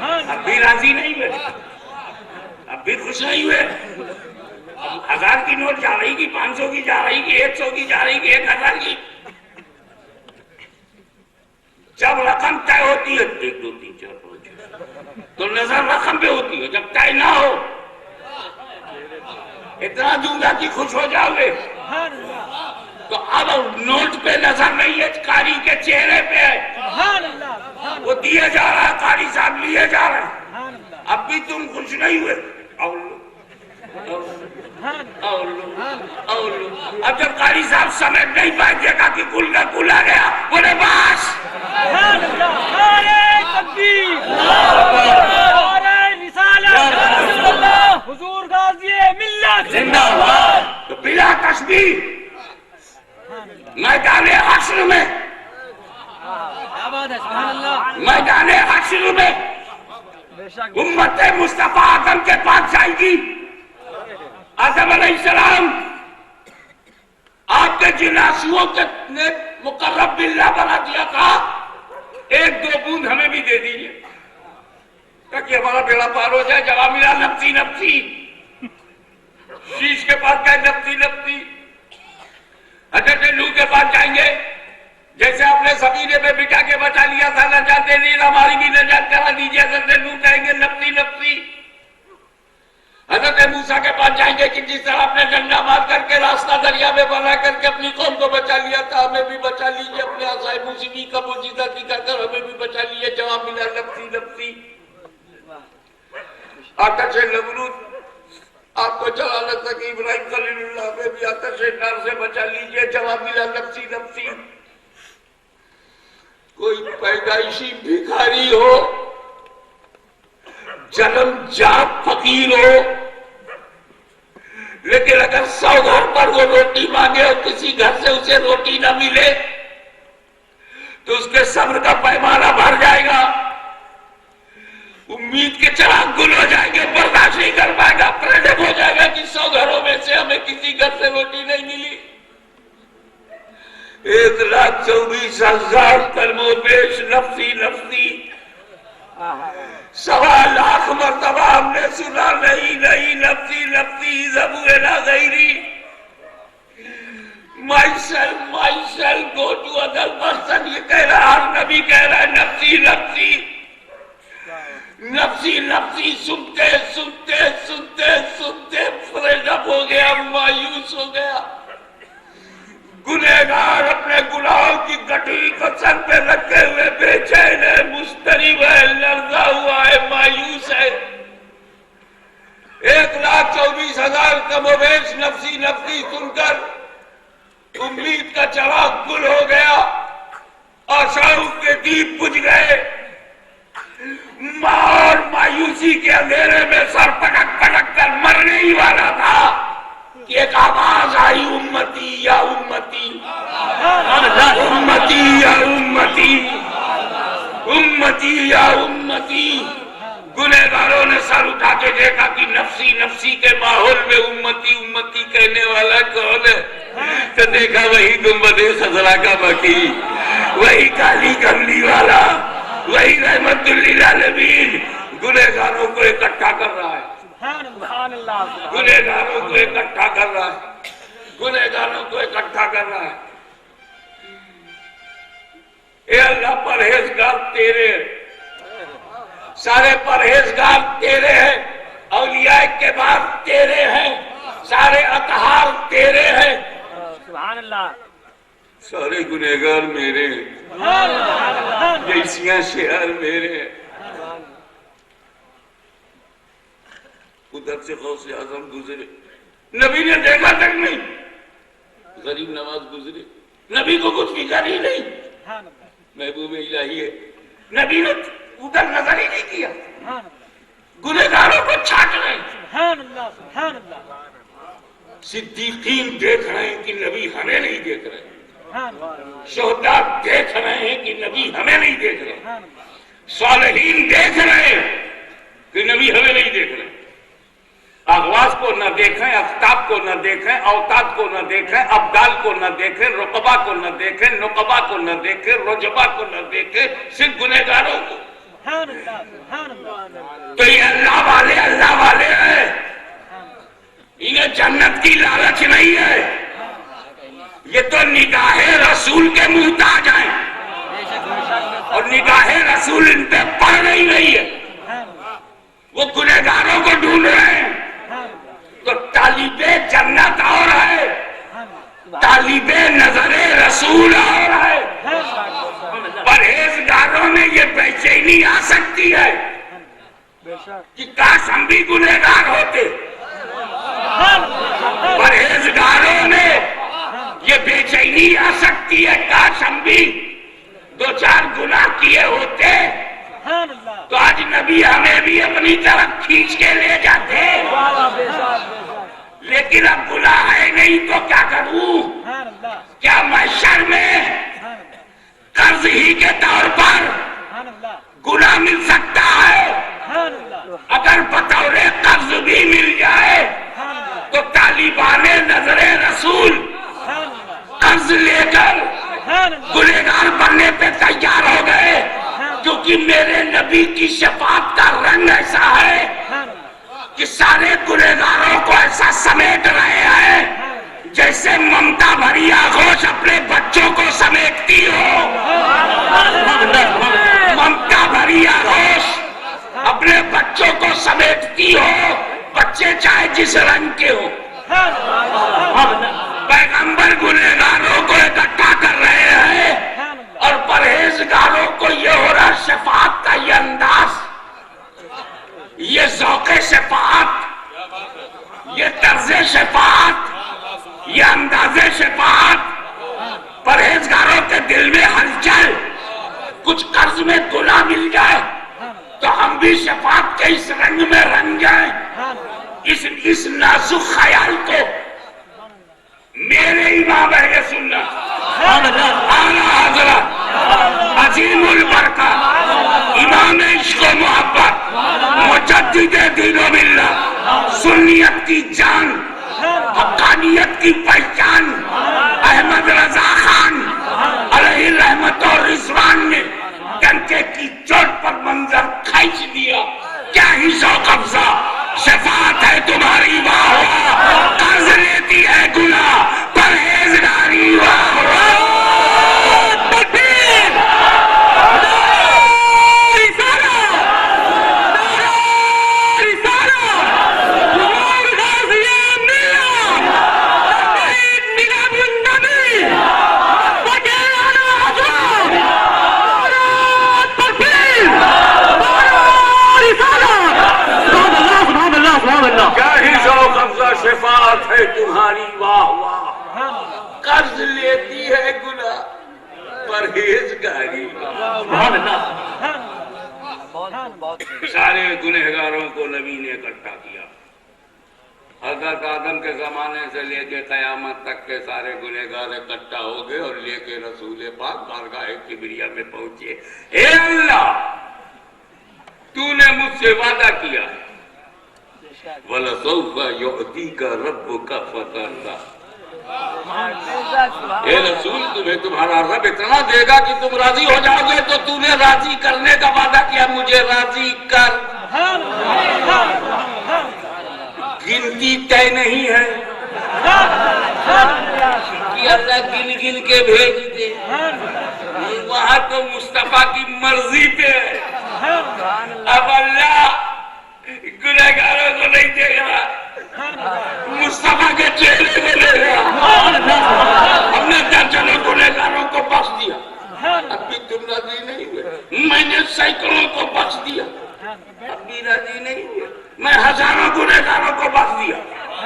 اب بھی راضی نہیں ہوئے, اب بھی خوش نہیں ہوئے. اب 1000 کی نوٹ جا رہی کی, 500 کی جا رہی کی, 100 کی جا رہی کی, 1000 کی. جب رقم طے ہوتی ہے 1 2 3 4 5 تو نظر رقم پہ ہوتی ہے. جب طے نہ ہو اتنا دوں گا کہ خوش ہو جاؤ گے. تو اب نوٹ پہ نظر نہیں ہے, قاری کے چہرے پہ ہے. وہ دیے جا رہا ہے, قاری صاحب لیے جا رہے ہیں. اب بھی تم خوش نہیں ہوئے. اب جب قاری صاحب سمیٹ نہیں پائے, دیکھا کہ کل کا کل آ گیا, بولے بس حضور غازی ملت زندہ باد. تو بلا تشبیہ میدان حشر میں, میدان حشر میں امت مصطفیٰ آدم کے پاس جائے گی. آدم علیہ السلام آپ کے جناسیوں کے نے مقرب باللہ بنا دیا تھا, 1-2 بوند ہمیں بھی دے دیجیے تاکہ ہمارا بیڑا پار ہو جائے. جواب ملا نفسی نفسی. شیش کے پاس گئے, نفسی نفسی. حضرت نوح کے پاس جائیں گے, جیسے آپ نے سفینے پہ بٹھا کے بچا لیا تھا, نجات دے دی, ہماری بھی نجات کرا دیجیے. حضرت نوح کہیں گے نفسی نفسی. حضرت موسیٰ کے پاس جائیں گے کہ جس طرح آپ نے ڈنڈا مار کر کے راستہ دریا میں بنا کر کے اپنی قوم کو بچا لیا تھا, ہمیں بھی بچا لیجیے. اپنے عصائے موسیقی کا معجزہ دکھا کر ہمیں بھی بچا لیجیے. جواب ملا نفسی نفسی. آتش نمرود آپ کو چلا نہ سکی, ابراہیم خلیل اللہ میں بھی آتش نار سے بچا لیجیے. جواب ملا نفسی نفسی. کوئی پیدائشی بھکاری ہو, جنم جات فقیر ہو, لیکن اگر 100 گھر پر وہ روٹی مانگے اور کسی گھر سے اسے روٹی نہ ملے تو اس کے صبر کا پیمانہ بھر جائے گا, امید کے چراغ گل ہو جائیں گے, برداشت نہیں کر پائے گا, پریشان ہو جائے گا کہ 100 گھروں میں سے ہمیں کسی گھر سے روٹی نہیں ملی. 1,24,000 کلموں پیش نفسی نفسی. 1.25 لاکھ مرتبہ ہم نے سنا نہیں نہیں نفسی نفسی. ذبو الی غیری, myself go to other person. یہ کہہ رہا, ہر نبی کہہ رہا ہے نفسی نفسی نفسی نفسی. سنتے سنتے سنتے سنتے فریڈ اپ ہو گیا, مایوس ہو گیا. گنہگار اپنے گناہوں کی گٹھی کو سر پہ رکھے ہوئے بے چین ہے, مضطرب ہے, لرزا ہوا ہے, مایوس ہے. 1,24,000 کم و بیش نفسی نفسی سن کر امید کا چراغ گل ہو گیا, آشاؤں کے دیپ بجھ گئے. اور مایوسی کے اندھیرے میں سر پٹک پٹک کر مرنے ہی والا تھا کہ ایک آواز آئی, امتی یا امتی, امتی یا امتی, امتی یا امتی. گنہگاروں نے سر اٹھا کے دیکھا کہ نفسی نفسی کے ماحول میں امتی امتی کہنے والا کون ہے؟ تو دیکھا وہی گنبد خضرا کا مکی, وہی کالی کملی والا, وہی رحمت للعالمین. گنہگاروں کو اکٹھا کر رہا ہے, گنہگاروں کو اکٹھا کر رہا ہے, گنہگاروں کو اکٹھا کر رہا ہے. اے اللہ پرہیزگار تیرے, سارے پرہیزگار تیرے ہیں, اولیاء کے بعد تیرے ہیں, سارے اطہار تیرے ہیں, سبحان اللہ, سارے گنہگار میرے ہیں, جیسیاں شعر میرے ہیں. ادھر سے غوث اعظم گزرے, نبی نے دیکھا تک نہیں. غریب نواز گزرے, نبی کو کچھ فکر ہی نہیں, محبوب الہی ہے, نبی نے ادھر نظر ہی نہیں کیا. گنہگاروں کو چھانٹ رہے ہیں. صدیقین دیکھ رہے ہیں کہ نبی ہمیں نہیں دیکھ رہے, شہداء دیکھ رہے ہیں کہ نبی ہمیں نہیں دیکھ رہے, صالحین دیکھ رہے ہیں کہ نبی ہمیں نہیں دیکھ رہے. اغواس کو نہ دیکھیں, افتاب کو نہ دیکھیں, اوتاد کو نہ دیکھیں, ابدال کو نہ دیکھیں, رقبہ کو نہ دیکھیں, نقبہ کو نہ دیکھیں, رجبہ کو نہ دیکھیں, صرف گنہگاروں کو. تو یہ اللہ والے ہیں، انہیں جنت کی لالچ نہیں ہے، یہ تو نگاہ رسول کے محتاج ہیں، اور نگاہ رسول ان پہ پڑ نہیں ہے، وہ گنہگاروں کو ڈھونڈ رہے ہیں۔ تو طالب جنت اور ہے، طالب نظر رسول اور ہے۔ پرہیزگاروں میں یہ بے چینی آ سکتی ہے کہ کاش ہم بھی گنہگار ہوتے، پرہیزگاروں میں یہ بے چینی آ سکتی ہے کاش ہم بھی 2-4 گناہ کیے ہوتے تو آج نبی ہمیں بھی اپنی طرف کھینچ کے لے جاتے، لیکن اب گناہ ہے نہیں تو کیا کروں؟ کیا محشر میں قرض ہی کے طور پر گناہ مل سکتا ہے؟ اگر بطور قرض بھی مل جائے تو طالبان نظر رسول قرض لے کر گنہگار بننے پہ تیار ہو گئے، کیونکہ میرے نبی کی شفاعت کا رنگ ایسا ہے کہ سارے گنہگاروں کو ایسا سمیٹ رہے ہیں جیسے ممتا بھری آغوش اپنے بچوں کو سمیٹتی ہو، ممتا بھری آغوش اپنے بچوں کو سمیٹتی ہو، بچے چاہے جس رنگ کے ہو۔ پیغمبر گنہگاروں کو اکٹھا کر رہے ہیں اور پرہیزگاروں کو یہ ہو رہا شفاعت کا یہ انداز، یہ ذوق شفاعت، یہ طرز شفاعت، یہ انداز شفاعت، پرہیزگاروں کے دل میں ہلچل، کچھ قرض میں گناہ مل جائے تو ہم بھی شفاعت کے اس رنگ میں رنگ جائیں۔ اس نازک خیال کو میرے امام اہل سنت اعلیٰ حضرت عظیم البرکہ امام عشق و محبت مجدد دین و ملت سنیت کی جان حقانیت کی پہچان احمد رضا خان علیہ رحمت و رضوان نے ڈنکے کی چوٹ پر منظر کھینچ دیا۔ کیا ہی ذوق افزا شفاعت ہے تمہاری، واہ واہ، قرض لیتی ہے گناہ پرہیزگاری، واہ واہ، تکبیر، رسالہ، رسالہ، حضور غازی ملت، میلاد النبی، وکیلانہ حضور، تکبیر، رسالہ، کیا ہی ذوق افزا شفاعت ہے تمہاری، واہ واہ، قرض لیتی ہے گناہ پرہیزگاری۔ سارے گنہگاروں کو نبی نے اکٹھا کیا، حضرت آدم کے زمانے سے لے کے قیامت تک کے سارے گنہگار اکٹھا ہو گئے اور لے کے رسول پاک بارگاہ کبریا میں پہنچے۔ اے اللہ، تو نے مجھ سے وعدہ کیا وَلَسَوْفَ يُعْتِيكَ رَبُّكَ فَتَرْضَىٰ، اے رسول تمہیں تمہارا رب اتنا دے گا کہ تم راضی ہو جاؤ گے، تو تو نے راضی کرنے کا وعدہ کیا، مجھے راضی کر۔ گنتی طے نہیں ہے کہ اللہ گن گن کے بھیج دے، وہاں تو مصطفیٰ کی مرضی پہ ہے۔ اب اللہ گنہگاروں کو نہیں دے گا، مصطفیٰ کے چہرے میں لے گا۔ ہم نے درجنوں گنہگاروں کو بخش دیا، اب بھی تم راضی نہیں ہوئے۔ میں نے سینکڑوں کو بخش دیا، اب بھی راضی نہیں ہوئے۔ میں ہزاروں گنہگاروں کو بخش دیا،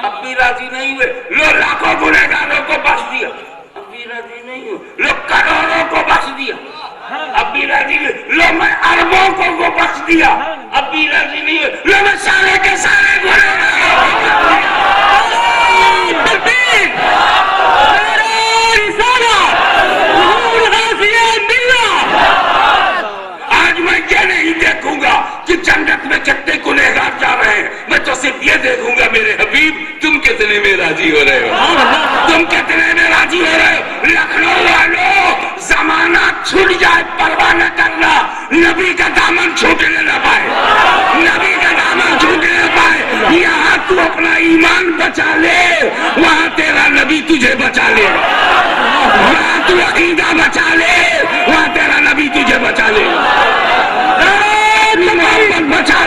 اب بھی راضی نہیں ہوئے۔ لو لاکھوں گنہگاروں کو بخش دیا، اب بھی راضی نہیں ہوئے۔ لو کروڑوں کو بخش دیا، اب بھی راضی نہیں۔ لو میں اربوں کو بخش دیا، اب بھی راضی نہیں ہوئے۔ لو میں سارے کے سارے گنہگاروں کو آج میں یہ نہیں دیکھوں گا کہ جنت میں کتنے گنہگار جا رہے ہیں، میں تو صرف یہ دیکھوں گا میرے حبیب تم کتنے میں راضی ہو رہے ہو، تم کتنے میں راضی ہو رہے ہو۔ لکھنؤ والوں زمانہ چھوٹ جائے پرواہ نہ کرنا، نبی کا دامن چھوٹنے نہ پائے، نبی کا دامن چھوٹنے نہ پائے۔ یہاں تو اپنا ایمان بچا لے، وہاں تیرا نبی تجھے